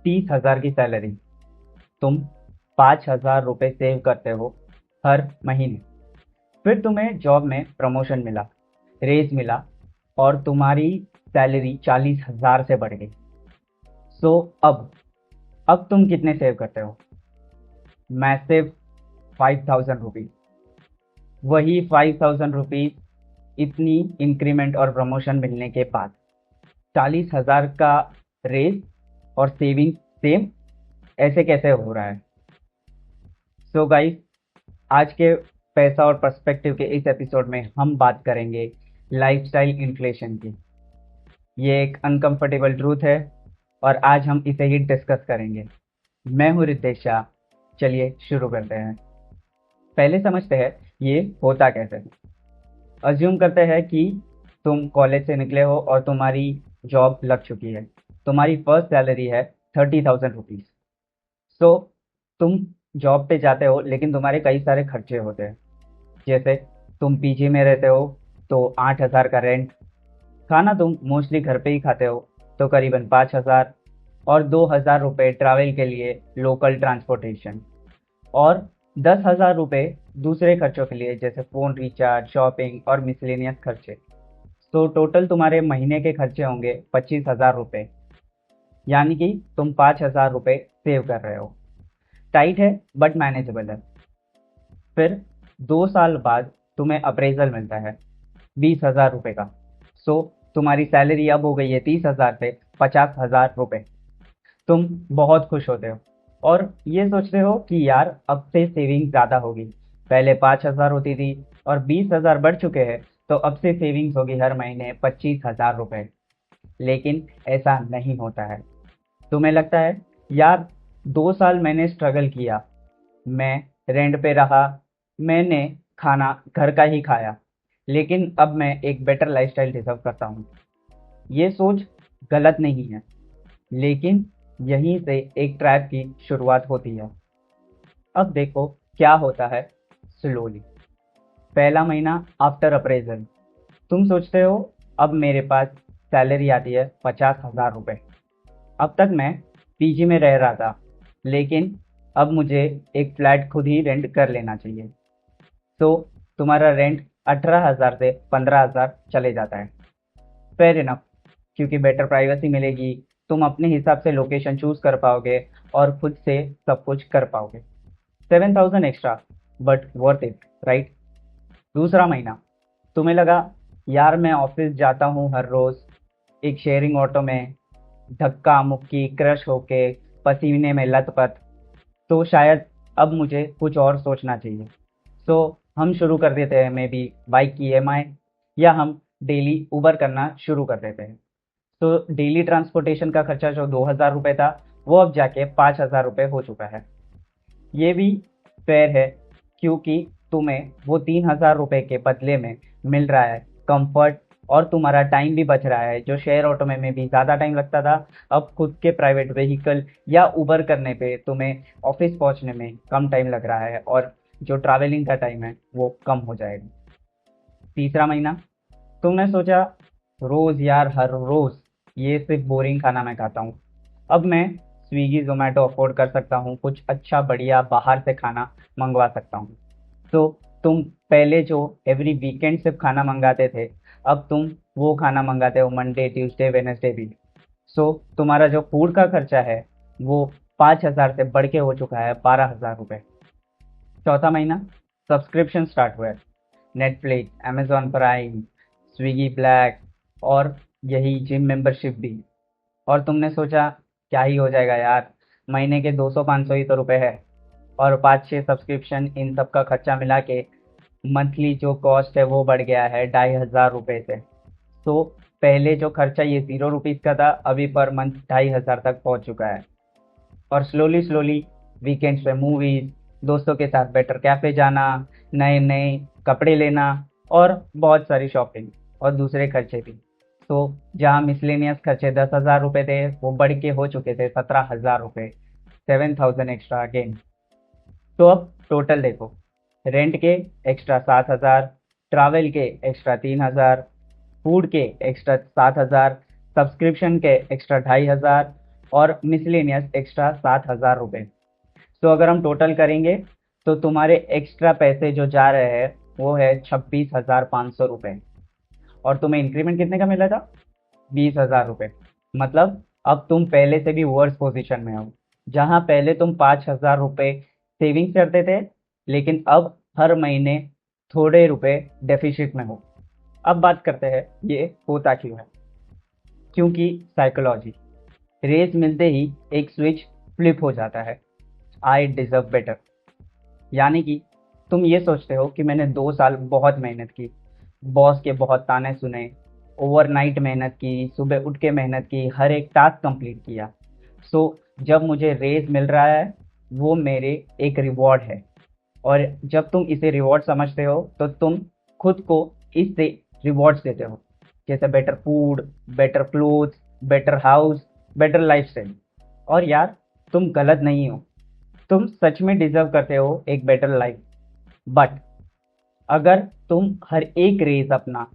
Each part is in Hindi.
30,000 की सैलरी, तुम 5,000 रुपये सेव करते हो हर महीने। फिर तुम्हें जॉब में प्रमोशन मिला, रेज मिला, और तुम्हारी सैलरी 40,000 से बढ़ गई। सो अब तुम कितने सेव करते हो? Massive 5,000 rupees. वही 5,000 रुपीज इतनी इंक्रीमेंट और प्रमोशन मिलने के बाद 40,000 का रेज और सेविंग सेम, ऐसे कैसे हो रहा है? सो गाइस, आज के पैसा और पर्सपेक्टिव के इस एपिसोड में हम बात करेंगे लाइफस्टाइल इन्फ्लेशन की। ये एक अनकंफर्टेबल ट्रूथ है और आज हम इसे ही डिस्कस करेंगे। मैं हूँ रितेश शाह। चलिए शुरू करते हैं। पहले समझते हैं ये होता कैसे। अज्यूम करते हैं कि तुम कॉलेज से निकले हो और तुम्हारी जॉब लग चुकी है। तुम्हारी फर्स्ट सैलरी है 30,000 रुपीज। सो तुम जॉब पे जाते हो, लेकिन तुम्हारे कई सारे खर्चे होते हैं। जैसे तुम पीजी में रहते हो तो 8,000 का रेंट, खाना तुम मोस्टली घर पे ही खाते हो तो करीबन 5,000, और 2,000 रुपये ट्रैवल के लिए लोकल ट्रांसपोर्टेशन, और 10,000 रुपये दूसरे खर्चों के लिए जैसे फ़ोन रिचार्ज, शॉपिंग और मिसलेनियस खर्चे। तो टोटल तुम्हारे महीने के खर्चे होंगे 25,000 रुपये। यानी कि तुम 5,000 रुपये सेव कर रहे हो। टाइट है बट मैनेजेबल है। फिर 2 साल बाद तुम्हें अप्रेजल मिलता है 20,000 रुपये का। सो तुम्हारी सैलरी अब हो गई है 30,000 से 50,000 रुपये। तुम बहुत खुश होते हो और ये सोचते हो कि यार अब से सेविंग ज़्यादा होगी। पहले 5,000 होती थी और 20,000 बढ़ चुके हैं, तो अब से सेविंग्स होगी हर महीने 25,000 रुपये। लेकिन ऐसा नहीं होता है। तुम्हें लगता है यार 2 साल मैंने स्ट्रगल किया, मैं रेंट पे रहा, मैंने खाना घर का ही खाया, लेकिन अब मैं एक बेटर लाइफस्टाइल डिजर्व करता हूँ। ये सोच गलत नहीं है, लेकिन यहीं से एक ट्रैप की शुरुआत होती है। अब देखो क्या होता है स्लोली। पहला महीना आफ्टर अप्रेजल, तुम सोचते हो अब मेरे पास सैलरी आती है 50,000 रुपये। अब तक मैं पीजी में रह रहा था, लेकिन अब मुझे एक फ्लैट खुद ही रेंट कर लेना चाहिए। तो तुम्हारा रेंट 18,000 से 15,000 चले जाता है। फेयर इनफ, क्योंकि बेटर प्राइवेसी मिलेगी, तुम अपने हिसाब से लोकेशन चूज कर पाओगे और खुद से सब कुछ कर पाओगे। 7,000 extra, but worth it, right? दूसरा महीना, तुम्हें लगा यार मैं ऑफिस जाता हूँ हर रोज, एक शेयरिंग ऑटो में, धक्का मुक्की, क्रश होके, पसीने में लथपथ, तो शायद अब मुझे कुछ और सोचना चाहिए। तो हम शुरू कर देते हैं मे बी बाइक की ईएमआई, या हम डेली उबर करना शुरू कर देते हैं। तो डेली ट्रांसपोर्टेशन का खर्चा जो 2,000 रुपये था, वो अब जाके 5,000 रुपये हो चुका है। ये भी फेयर है, क्योंकि तुम्हें वो 3,000 रुपये के बदले में मिल रहा है कंफर्ट, और तुम्हारा टाइम भी बच रहा है। जो शेयर ऑटो में भी ज़्यादा टाइम लगता था, अब खुद के प्राइवेट व्हीकल या उबर करने पे तुम्हें ऑफिस पहुंचने में कम टाइम लग रहा है, और जो ट्रैवलिंग का टाइम है वो कम हो जाएगा। तीसरा महीना, तुमने सोचा रोज़ यार हर रोज़ ये सिर्फ बोरिंग खाना मैं खाता हूँ, अब मैं स्विगी जोमेटो अफोर्ड कर सकता हूँ, कुछ अच्छा बढ़िया बाहर से खाना मंगवा सकता हूँ। तो तुम पहले जो एवरी वीकेंड सिर्फ खाना मंगाते थे, अब तुम वो खाना मंगाते हो मंडे ट्यूसडे वेडनेसडे भी। सो तुम्हारा जो फूड का खर्चा है वो 5,000 से बढ़ के हो चुका है 12,000 रुपये। चौथा महीना, सब्सक्रिप्शन स्टार्ट हुआ है। Netflix, Amazon prime, Swiggy black, और यही जिम मेंबरशिप भी। और तुमने सोचा क्या ही हो जाएगा यार, महीने के 200-500 ही तो रुपए है, और 5-6 सब्सक्रिप्शन, इन सब का खर्चा मिला के मंथली जो कॉस्ट है वो बढ़ गया है 2,500 रुपये से। तो पहले जो खर्चा ये 0 रुपीज़ का था, अभी पर मंथ 2,500 तक पहुंच चुका है। और स्लोली स्लोली वीकेंड्स पे मूवीज, दोस्तों के साथ बेटर कैफे जाना, नए नए कपड़े लेना, और बहुत सारी शॉपिंग और दूसरे खर्चे भी। तो जहाँ मिसलेनियस खर्चे 10,000 रुपये थे, वो बढ़ के हो चुके थे 17,000 रुपये। 7,000 एक्स्ट्रा अगेन। तो अब टोटल देखो, रेंट के एक्स्ट्रा 7,000, ट्रैवल के एक्स्ट्रा 3,000, फूड के एक्स्ट्रा 7,000, सब्सक्रिप्शन के एक्स्ट्रा 2,500, और मिसलेनियस एक्स्ट्रा 7,000 रुपये। तो अगर हम टोटल करेंगे तो तुम्हारे एक्स्ट्रा पैसे जो जा रहे हैं वो है 26,500 रुपये। और तुम्हें इंक्रीमेंट कितने का मिला था? 20,000 रुपये। मतलब अब तुम पहले से भी वर्स पोजीशन में हो। जहाँ पहले तुम 5,000 रुपये सेविंग्स करते थे, लेकिन अब हर महीने थोड़े रुपए डेफिसिट में हो। अब बात करते हैं ये होता क्यों है। क्योंकि साइकोलॉजी, रेस मिलते ही एक स्विच फ्लिप हो जाता है, आई डिजर्व बेटर। यानी कि तुम ये सोचते हो कि मैंने 2 साल बहुत मेहनत की, बॉस के बहुत ताने सुने, ओवरनाइट मेहनत की, सुबह उठ के मेहनत की, हर एक टास्क कंप्लीट किया। सो जब मुझे रेस मिल रहा है वो मेरे एक रिवॉर्ड है। और जब तुम इसे रिवॉर्ड समझते हो तो तुम खुद को इससे रिवॉर्ड्स देते हो, जैसे better food, better clothes, better house, better lifestyle. और यार, तुम गलत नहीं हो, तुम सच में डिजर्व करते हो एक बेटर लाइफ। बट अगर तुम हर एक रेस अपना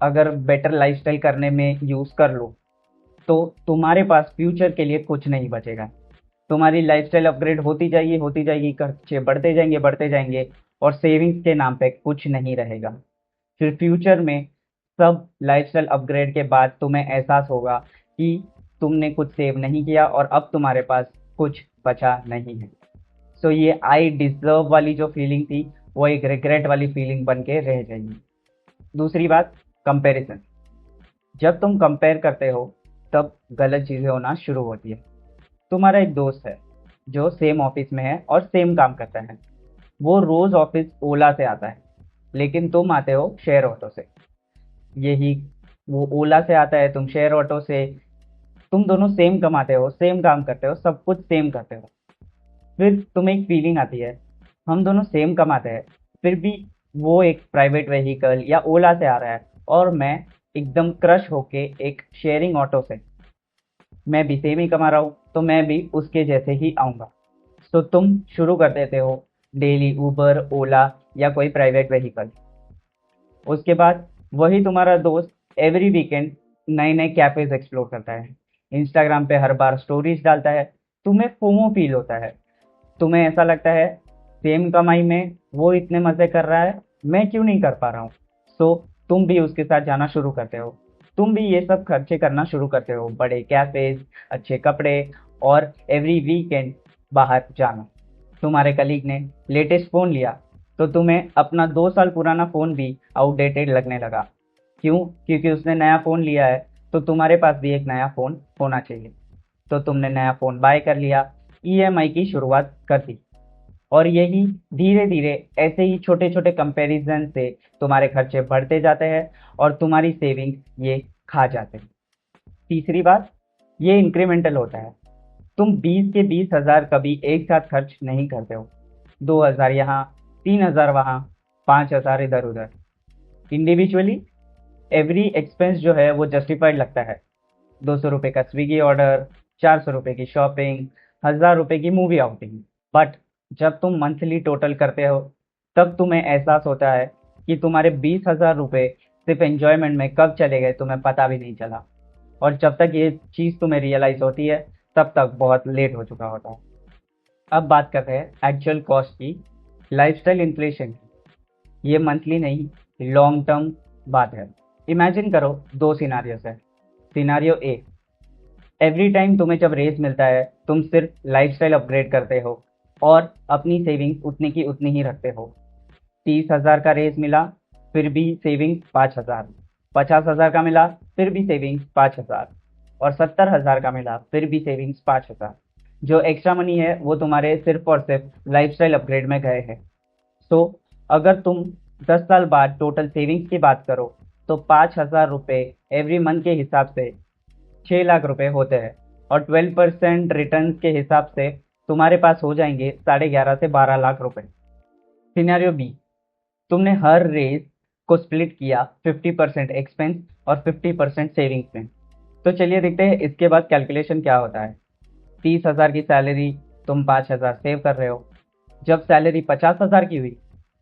अगर बेटर लाइफस्टाइल करने में यूज कर लो तो तुम्हारे पास फ्यूचर के लिए कुछ नहीं बचेगा। तुम्हारी लाइफस्टाइल अपग्रेड होती जाएगी, खर्चे बढ़ते जाएंगे और सेविंग्स के नाम पे कुछ नहीं रहेगा। फिर फ्यूचर में सब लाइफस्टाइल अपग्रेड के बाद तुम्हें एहसास होगा कि तुमने कुछ सेव नहीं किया और अब तुम्हारे पास कुछ बचा नहीं है। सो ये आई डिजर्व वाली जो फीलिंग थी वो एक रिग्रेट वाली फीलिंग बन के रह जाएगी। दूसरी बात, कंपैरिजन। जब तुम कंपेयर करते हो तब गलत चीज़ें होना शुरू होती है। तुम्हारा एक दोस्त है जो सेम ऑफिस में है और सेम काम करता है। वो रोज ऑफिस ओला से आता है, लेकिन तुम आते हो शेयर ऑटो से। यही, वो ओला से आता है, तुम शेयर ऑटो से। तुम दोनों सेम कमाते हो, सेम काम करते हो, सब कुछ सेम करते हो। फिर तुम्हें एक फीलिंग आती है, हम दोनों सेम कमाते हैं, फिर भी वो एक प्राइवेट व्हीकल या ओला से आ रहा है और मैं एकदम क्रश होके एक शेयरिंग ऑटो से। मैं भी सेम ही कमा रहा हूँ तो मैं भी उसके जैसे ही आऊँगा। तो तुम शुरू कर देते हो डेली उबर, ओला या कोई प्राइवेट व्हीकल। उसके बाद वही तुम्हारा दोस्त एवरी वीकेंड नए नए कैफेज एक्सप्लोर करता है, इंस्टाग्राम पे हर बार स्टोरीज डालता है। तुम्हें फोमो फील होता है, तुम्हें ऐसा लगता है सेम कमाई में वो इतने मजे कर रहा है, मैं क्यों नहीं कर पा रहा हूँ। सो तुम भी उसके साथ जाना शुरू करते हो। तुम भी ये सब खर्चे करना शुरू करते हो, बड़े कैफेज, अच्छे कपड़े और एवरी वीकेंड बाहर जाना। तुम्हारे कलीग ने लेटेस्ट फ़ोन लिया तो तुम्हें अपना 2 साल पुराना फ़ोन भी आउटडेटेड लगने लगा। क्यों? क्योंकि उसने नया फ़ोन लिया है तो तुम्हारे पास भी एक नया फ़ोन होना चाहिए। तो तुमने नया फ़ोन बाय कर लिया, ईएमआई की शुरुआत कर दी। और यही धीरे धीरे ऐसे ही छोटे छोटे कंपैरिजन से तुम्हारे खर्चे बढ़ते जाते हैं और तुम्हारी सेविंग्स ये खा जाते हैं। तीसरी बात, ये इंक्रीमेंटल होता है। तुम 20 के 20,000 कभी एक साथ खर्च नहीं करते हो। 2,000 यहाँ, 3,000 वहाँ, 5,000 इधर उधर। इंडिविजुअली एवरी एक्सपेंस जो है वो जस्टिफाइड लगता है। 200 रुपये का स्विगी ऑर्डर, 400 रुपये की शॉपिंग, 1,000 रुपये की मूवी आउटिंग। बट जब तुम मंथली टोटल करते हो तब तुम्हें एहसास होता है कि तुम्हारे 20,000 रुपये सिर्फ एंजॉयमेंट में कब चले गए तुम्हें पता भी नहीं चला। और जब तक ये चीज़ तुम्हें रियलाइज होती है तब तक बहुत लेट हो चुका होता है। अब बात करते हैं एक्चुअल कॉस्ट की, लाइफस्टाइल इन्फ्लेशन की। ये मंथली नहीं, लॉन्ग टर्म बात है। इमेजिन करो, दो सिनारियोस है। सिनारियो ए, एवरी टाइम तुम्हें जब रेस मिलता है तुम सिर्फ लाइफस्टाइल अपग्रेड करते हो और अपनी सेविंग्स उतनी की उतनी ही रखते हो। 30,000 का रेस मिला फिर भी सेविंग्स 5,000, 50,000 का मिला फिर भी सेविंग्स 5,000, और 70,000 का मिला फिर भी सेविंग्स 5,000। जो एक्स्ट्रा मनी है वो तुम्हारे सिर्फ और सिर्फ लाइफस्टाइल अपग्रेड में गए हैं। सो अगर तुम 10 साल बाद टोटल सेविंग्स की बात करो तो 5,000 रुपये एवरी मंथ के हिसाब से 6 लाख रुपए होते हैं, और 12% रिटर्न के हिसाब से तुम्हारे पास हो जाएंगे 11.5 से 12 लाख रुपए। सिनेरियो बी, तुमने हर रेस को स्प्लिट किया 50% एक्सपेंस और 50% सेविंग्स में। तो चलिए देखते हैं इसके बाद कैलकुलेशन क्या होता है। 30,000 की सैलरी, तुम 5,000 सेव कर रहे हो। जब सैलरी 50,000 की हुई,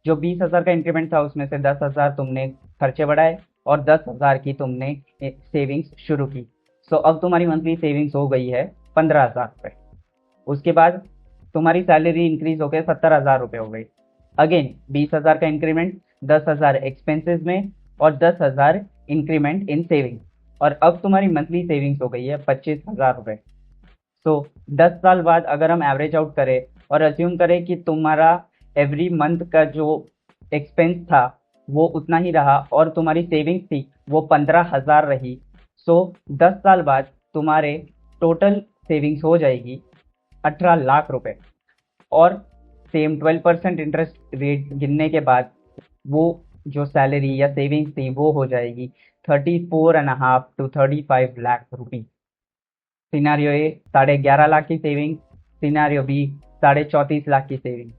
जो 20,000 का इंक्रीमेंट था उसमें से 10,000 तुमने खर्चे बढ़ाए और 10,000 की तुमने सेविंग्स शुरू की। सो अब तुम्हारी मंथली सेविंग्स हो गई है 15,000 रुपये। उसके बाद तुम्हारी सैलरी इंक्रीज होकर 70,000 रुपये हो गई। अगेन 20,000 का इंक्रीमेंट, 10,000 एक्सपेंसेस में और 10,000 इंक्रीमेंट इन सेविंग, और अब तुम्हारी मंथली सेविंग्स हो गई है 25,000 रुपये। तो 10 साल बाद अगर हम एवरेज आउट करें और अज्यूम करें कि तुम्हारा एवरी मंथ का जो एक्सपेंस था वो उतना ही रहा और तुम्हारी सेविंग्स थी वो 15,000 रही, सो 10 साल बाद तुम्हारे टोटल सेविंग्स हो जाएगी 18 लाख रुपए। और सेम 12% इंटरेस्ट रेट गिनने के बाद वो जो सैलरी या सेविंग्स थी वो हो जाएगी 34.5 to 35 लाख रुपीज। सिनारियो ए 11.5 लाख की सेविंग, सिनारियो बी 34.5 लाख की सेविंग।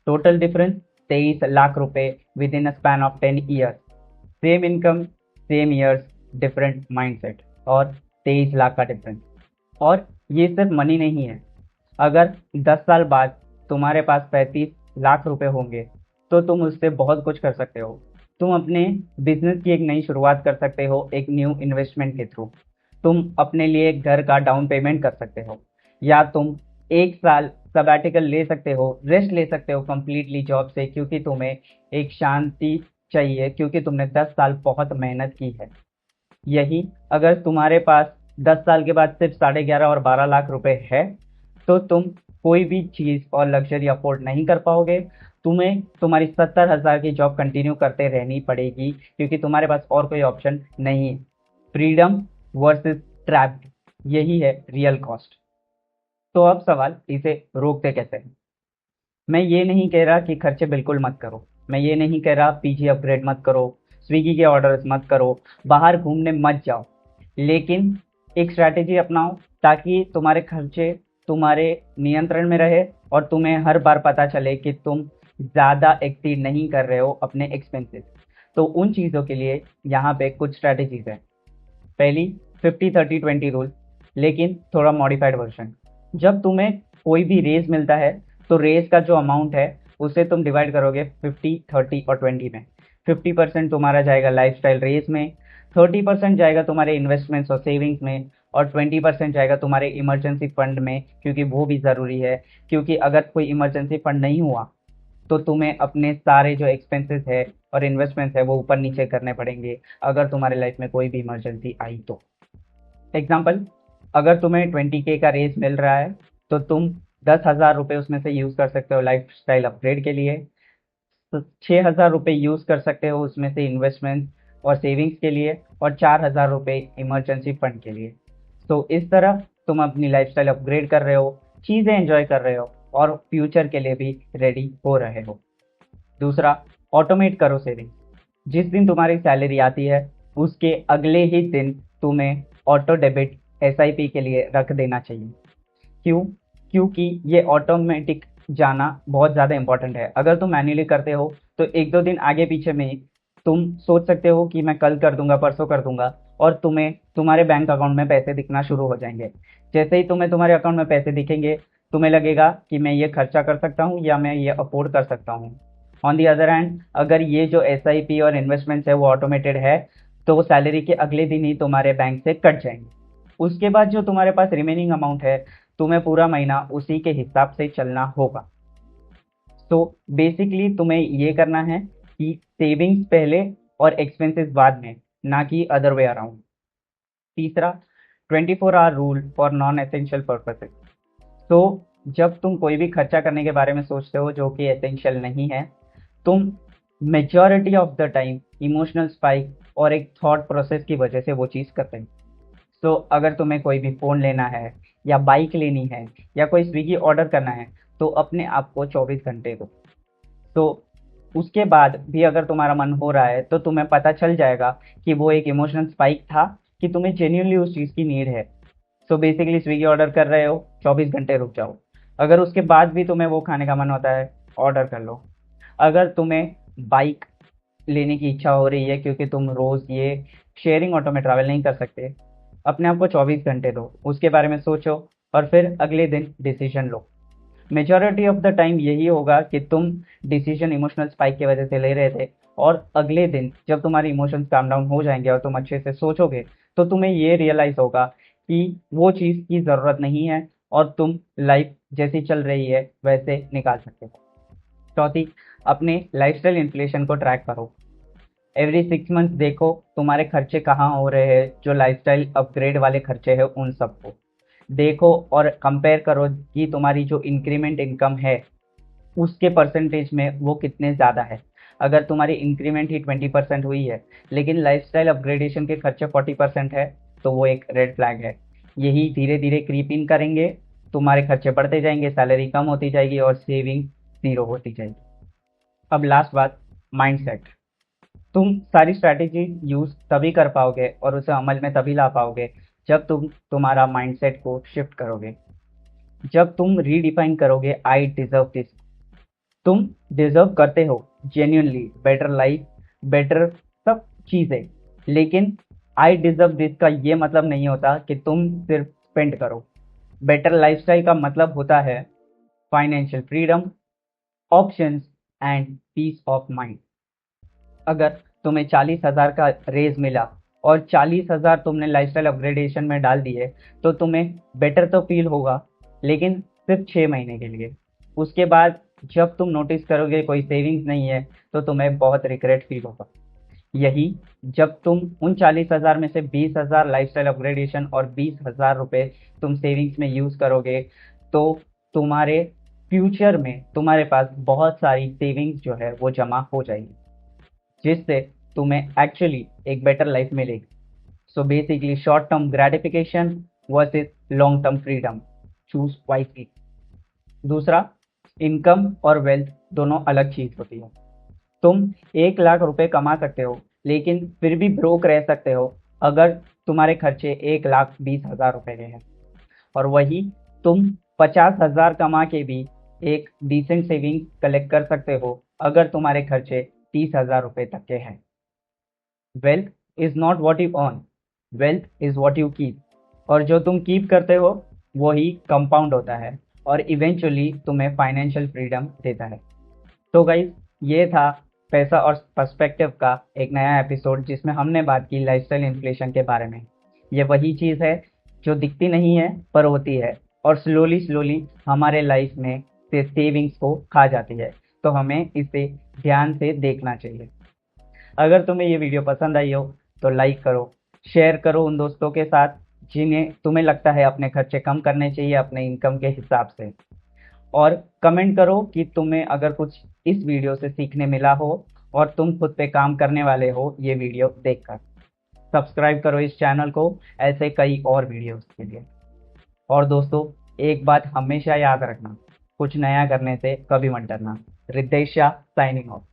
टोटल डिफरेंस 23 लाख रुपए with in a span of 10 years. Same income, same years, different mindset, और 23 लाख का डिफरेंस। और ये सिर्फ मनी नहीं है, अगर 10 साल बाद तुम्हारे पास 35 लाख रुपए होंगे तो तुम उससे बहुत कुछ कर सकते हो। तुम अपने बिजनेस की एक नई शुरुआत कर सकते हो एक न्यू इन्वेस्टमेंट के थ्रू। तुम अपने लिए एक घर का डाउन पेमेंट कर सकते हो, या तुम 1 साल सबैटिकल ले सकते हो, रेस्ट ले सकते हो कंप्लीटली जॉब से, क्योंकि तुम्हें एक शांति चाहिए, क्योंकि तुमने 10 साल बहुत मेहनत की है। यही अगर तुम्हारे पास 10 साल के बाद सिर्फ 11.5 और 12 लाख रुपए है तो तुम कोई भी चीज़ और लग्जरी अफोर्ड नहीं कर पाओगे। तुम्हें तुम्हारी 70,000 की जॉब कंटिन्यू करते रहनी पड़ेगी, क्योंकि तुम्हारे पास और कोई ऑप्शन नहीं है। फ्रीडम वर्सेस ट्रैप्ड, यही है रियल कॉस्ट। तो अब सवाल, इसे रोकते कैसे हैं? मैं ये नहीं कह रहा कि खर्चे बिल्कुल मत करो, मैं ये नहीं कह रहा पीजी अपग्रेड मत करो, स्विगी के ऑर्डर्स मत करो, बाहर घूमने मत जाओ, लेकिन एक स्ट्रैटेजी अपनाओ ताकि तुम्हारे खर्चे तुम्हारे नियंत्रण में रहे और तुम्हें हर बार पता चले कि तुम ज़्यादा एक्सीड नहीं कर रहे हो अपने एक्सपेंसेस। तो उन चीज़ों के लिए यहाँ पे कुछ स्ट्रैटेजीज हैं। पहली, 50-30-20 रूल, लेकिन थोड़ा मॉडिफाइड वर्जन। जब तुम्हें कोई भी रेज मिलता है तो रेज का जो अमाउंट है उसे तुम डिवाइड करोगे 50, 30 और 20 में। 50% तुम्हारा जाएगा लाइफस्टाइल रेज में, 30% जाएगा तुम्हारे इन्वेस्टमेंट्स और सेविंग्स में, और 20% जाएगा तुम्हारे इमरजेंसी फंड में, क्योंकि वो भी ज़रूरी है। क्योंकि अगर कोई इमरजेंसी फंड नहीं हुआ तो तुम्हें अपने सारे जो एक्सपेंसेस है और इन्वेस्टमेंट्स है वो ऊपर नीचे करने पड़ेंगे अगर तुम्हारे लाइफ में कोई भी इमरजेंसी आई तो। एग्जाम्पल, अगर तुम्हें 20K का रेज मिल रहा है तो तुम 10,000 रुपये उसमें से यूज़ कर सकते हो लाइफ स्टाइल अपग्रेड के लिए, तो 6,000 रुपये यूज़ कर सकते हो उसमें से इन्वेस्टमेंट और सेविंग्स के लिए, और 4,000 रुपये इमरजेंसी फंड के लिए। तो इस तरह तुम अपनी लाइफस्टाइल अपग्रेड कर रहे हो, चीज़ें एंजॉय कर रहे हो और फ्यूचर के लिए भी रेडी हो रहे हो। दूसरा, ऑटोमेट करो सेविंग। जिस दिन तुम्हारी सैलरी आती है उसके अगले ही दिन तुम्हें ऑटो डेबिट एसआईपी के लिए रख देना चाहिए। क्यों? क्योंकि ये ऑटोमेटिक जाना बहुत ज़्यादा इंपॉर्टेंट है। अगर तुम मैन्युअली करते हो तो एक दो दिन आगे पीछे में तुम सोच सकते हो कि मैं कल कर दूंगा, परसों कर दूंगा, और तुम्हें तुम्हारे बैंक अकाउंट में पैसे दिखना शुरू हो जाएंगे। जैसे ही तुम्हें तुम्हारे अकाउंट में पैसे दिखेंगे तुम्हें लगेगा कि मैं ये खर्चा कर सकता हूँ या मैं ये अफोर्ड कर सकता हूँ। ऑन दी अदर हैंड, अगर ये जो एसआईपी और इन्वेस्टमेंट्स है वो ऑटोमेटेड है तो वो सैलरी के अगले दिन ही तुम्हारे बैंक से कट जाएंगे। उसके बाद जो तुम्हारे पास रिमेनिंग अमाउंट है तुम्हें पूरा महीना उसी के हिसाब से चलना होगा। तो बेसिकली तुम्हें ये करना है कि सेविंग्स पहले और एक्सपेंसेस बाद में, ना कि अदर वे अराउंड। तीसरा, 24 hour rule for non essential purposes. तो जब तुम कोई भी खर्चा करने के बारे में सोचते हो जो कि एसेंशियल नहीं है, तुम majority of the time emotional spike और एक थॉट प्रोसेस की वजह से वो चीज़ करते हैं। तो अगर तुम्हें कोई भी फ़ोन लेना है या बाइक लेनी है या कोई स्विगी ऑर्डर करना है तो अपने आप को 24 घंटे दो। तो उसके बाद भी अगर तुम्हारा मन हो रहा है तो तुम्हें पता चल जाएगा कि वो एक इमोशनल स्पाइक था कि तुम्हें जेन्युइनली उस चीज़ की नीड है। सो बेसिकली स्विगी ऑर्डर कर रहे हो, 24 घंटे रुक जाओ। अगर उसके बाद भी तुम्हें वो खाने का मन होता है, ऑर्डर कर लो। अगर तुम्हें बाइक लेने की इच्छा हो रही है क्योंकि तुम रोज़ ये शेयरिंग ऑटो में ट्रैवल नहीं कर सकते, अपने आप को 24 घंटे दो, उसके बारे में सोचो और फिर अगले दिन decision low. Majority of the time यही होगा कि तुम डिसीजन इमोशनल स्पाइक की वजह से ले रहे थे, और अगले दिन जब तुम्हारे इमोशंस काम डाउन हो जाएंगे और तुम अच्छे से सोचोगे तो तुम्हें ये रियलाइज़ होगा कि वो चीज़ की ज़रूरत नहीं है और तुम लाइफ जैसी चल रही है वैसे निकाल सकते हो। चौथी, अपने लाइफस्टाइल इन्फ्लेशन को ट्रैक करो। एवरी 6 मंथ्स देखो तुम्हारे खर्चे कहाँ हो रहे हैं, जो लाइफस्टाइल अपग्रेड वाले खर्चे हैं उन सबको देखो और कंपेयर करो कि तुम्हारी जो इंक्रीमेंट इनकम है उसके परसेंटेज में वो कितने ज़्यादा है। अगर तुम्हारी इंक्रीमेंट ही 20% हुई है लेकिन लाइफस्टाइल अपग्रेडेशन के खर्चे 40% है तो वो एक रेड फ्लैग है। यही धीरे धीरे क्रीप इन करेंगे, तुम्हारे खर्चे बढ़ते जाएंगे, सैलरी कम होती जाएगी और सेविंग ज़ीरो होती जाएगी। अब लास्ट बात, माइंडसेट। तुम सारी स्ट्रैटेजी यूज तभी कर पाओगे और उसे अमल में तभी ला पाओगे जब तुम तुम्हारा माइंडसेट को शिफ्ट करोगे, जब तुम रीडिफाइन करोगे आई डिजर्व दिस। तुम डिजर्व करते हो जेन्युइनली बेटर लाइफ, बेटर सब चीजें, लेकिन आई डिजर्व दिस का ये मतलब नहीं होता कि तुम सिर्फ स्पेंड करो। बेटर लाइफस्टाइल का मतलब होता है financial freedom, options and peace of mind. अगर तुम्हें 40,000 का रेज मिला और 40,000 तुमने लाइफस्टाइल अपग्रेडेशन में डाल दिए तो तुम्हें बेटर तो फील होगा, लेकिन सिर्फ 6 महीने के लिए। उसके बाद जब तुम नोटिस करोगे कोई सेविंग्स नहीं है तो तुम्हें बहुत रिग्रेट फील होगा। यही जब तुम उन 40,000 में से 20,000 लाइफस्टाइल अपग्रेडेशन और 20,000 रुपये तुम सेविंग्स में यूज करोगे तो तुम्हारे फ्यूचर में तुम्हारे पास बहुत सारी सेविंग्स जो है वो जमा हो जाएगी, जिससे तुम्हें एक्चुअली एक बेटर लाइफ मिलेगी। So basically short term gratification versus long term freedom, choose wisely. दूसरा, इनकम और वेल्थ दोनों अलग चीज होती है। तुम 1 लाख रुपए कमा सकते हो लेकिन फिर भी ब्रोक रह सकते हो अगर तुम्हारे खर्चे 1,20,000 रुपए के हैं, और वही तुम 50,000 कमा के भी एक डिसेंट सेविंग कलेक्ट कर सकते हो अगर तुम्हारे खर्चे 30,000 रुपए तक के हैं। Wealth is not what you earn, wealth is what you keep, और जो तुम कीप करते हो वही कंपाउंड होता है और इवेंचुअली तुम्हें फाइनेंशियल फ्रीडम देता है। तो गाइज, ये था पैसा और पर्सपेक्टिव का एक नया एपिसोड जिसमें हमने बात की लाइफस्टाइल इन्फ्लेशन के बारे में। ये वही चीज़ है जो दिखती नहीं है पर होती है और स्लोली स्लोली हमारे लाइफ में से सेविंग्स को खा जाती है, तो हमें इसे ध्यान से देखना चाहिए। अगर तुम्हें ये वीडियो पसंद आई हो तो लाइक करो, शेयर करो उन दोस्तों के साथ जिन्हें तुम्हें लगता है अपने खर्चे कम करने चाहिए अपने इनकम के हिसाब से, और कमेंट करो कि तुम्हें अगर कुछ इस वीडियो से सीखने मिला हो और तुम खुद पे काम करने वाले हो ये वीडियो देखकर। सब्सक्राइब करो इस चैनल को ऐसे कई और वीडियोस के लिए। और दोस्तों, एक बात हमेशा याद रखना, कुछ नया करने से कभी मत डरना। Ritesh Shah signing of.